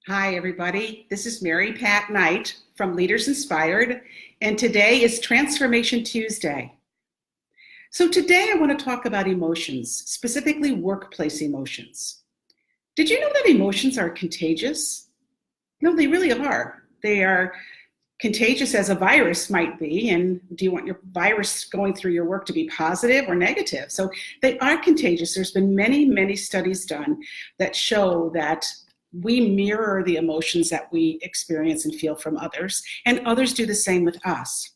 Hi, everybody. This is Mary Pat Knight from Leaders Inspired, and today is Transformation Tuesday. So today I want to talk about emotions, specifically workplace emotions. Did you know that emotions are contagious? No, they really are. They are contagious as a virus might be, and do you want your virus going through your work to be positive or negative? So they are contagious. There's been many studies done that show that we mirror the emotions that we experience and feel from others, and others do the same with us.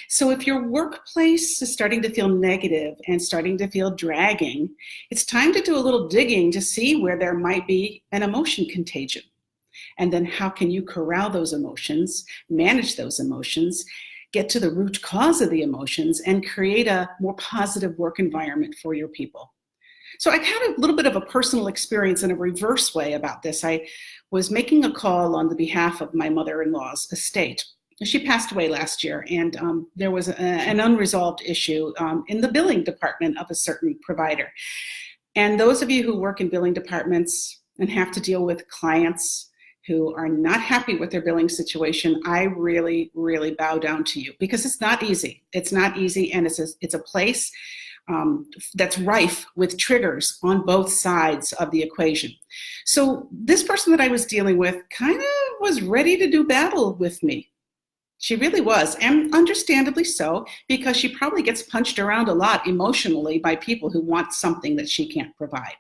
So if your workplace is starting to feel negative and starting to feel dragging, it's time to do a little digging to see where there might be an emotion contagion. And then how can you corral those emotions, manage those emotions, get to the root cause of the emotions, and create a more positive work environment for your people? So I had a little bit of a personal experience in a reverse way about this. I was making a call on the behalf of my mother-in-law's estate. She passed away last year, and there was an unresolved issue in the billing department of a certain provider. And those of you who work in billing departments and have to deal with clients who are not happy with their billing situation, I really bow down to you, because it's not easy. It's not easy, and it's a place that's rife with triggers on both sides of the equation. So this person that I was dealing with kind of was ready to do battle with me. She really was, and understandably so, because she probably gets punched around a lot emotionally by people who want something that she can't provide.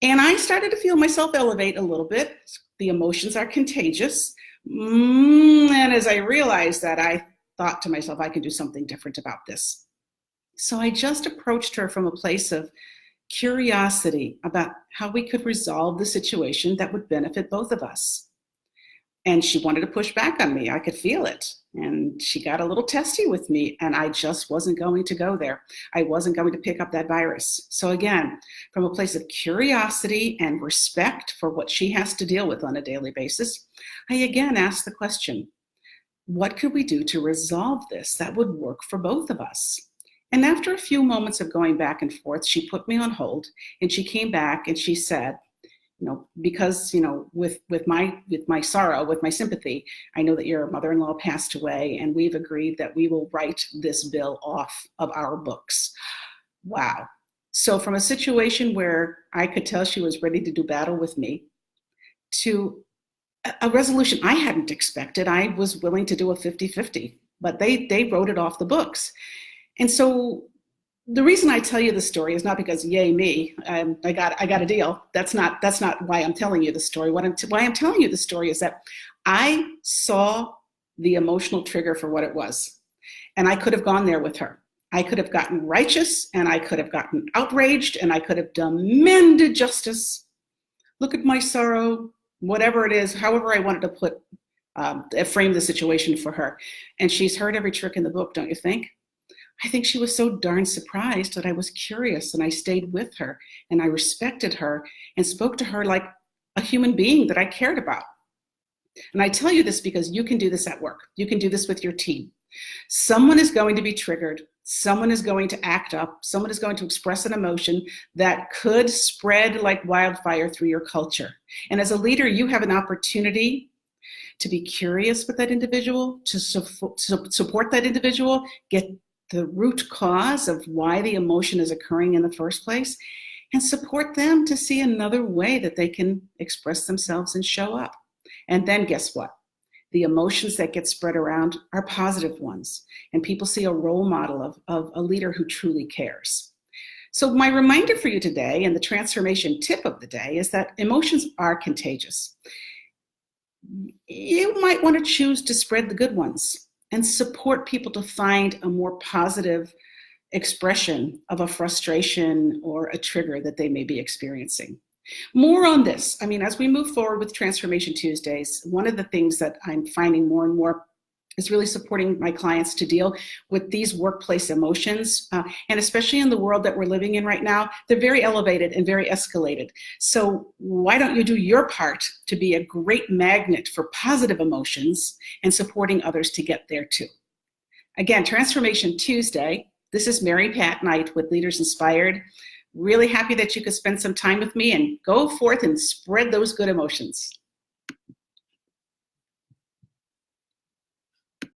And I started to feel myself elevate a little bit. The emotions are contagious. And as I realized that, I thought to myself, I can do something different about this. So I just approached her from a place of curiosity about how we could resolve the situation that would benefit both of us. And she wanted to push back on me. I could feel it. And she got a little testy with me, and I just wasn't going to go there. I wasn't going to pick up that virus. So again, from a place of curiosity and respect for what she has to deal with on a daily basis, I again asked the question, what could we do to resolve this that would work for both of us? And after a few moments of going back and forth, she put me on hold, and she came back and she said, because, with my sorrow, with my sympathy, I know that your mother-in-law passed away, and we've agreed that we will write this bill off of our books. Wow. So from a situation where I could tell she was ready to do battle with me to a resolution I hadn't expected, I was willing to do a 50-50, but they wrote it off the books. And so the reason I tell you the story is not because yay me, I got a deal. That's not why I'm telling you the story. Why I'm telling you the story is that I saw the emotional trigger for what it was, and I could have gone there with her. I could have gotten righteous, and I could have gotten outraged, and I could have demanded justice. Look at my sorrow, whatever it is, however I wanted to frame the situation for her. And she's heard every trick in the book, don't you think? I think she was so darn surprised that I was curious, and I stayed with her, and I respected her and spoke to her like a human being that I cared about. And I tell you this because you can do this at work. You can do this with your team. Someone is going to be triggered. Someone is going to act up. Someone is going to express an emotion that could spread like wildfire through your culture. And as a leader, you have an opportunity to be curious with that individual, to support that individual, get the root cause of why the emotion is occurring in the first place, and support them to see another way that they can express themselves and show up. And then guess what? The emotions that get spread around are positive ones, and people see a role model of a leader who truly cares. So my reminder for you today, and the transformation tip of the day, is that emotions are contagious. You might want to choose to spread the good ones and support people to find a more positive expression of a frustration or a trigger that they may be experiencing. More on this. As we move forward with Transformation Tuesdays, one of the things that I'm finding more and more is really supporting my clients to deal with these workplace emotions. And especially in the world that we're living in right now, they're very elevated and very escalated. So why don't you do your part to be a great magnet for positive emotions and supporting others to get there too? Again, Transformation Tuesday. This is Mary Pat Knight with Leaders Inspired. Really happy that you could spend some time with me and go forth and spread those good emotions.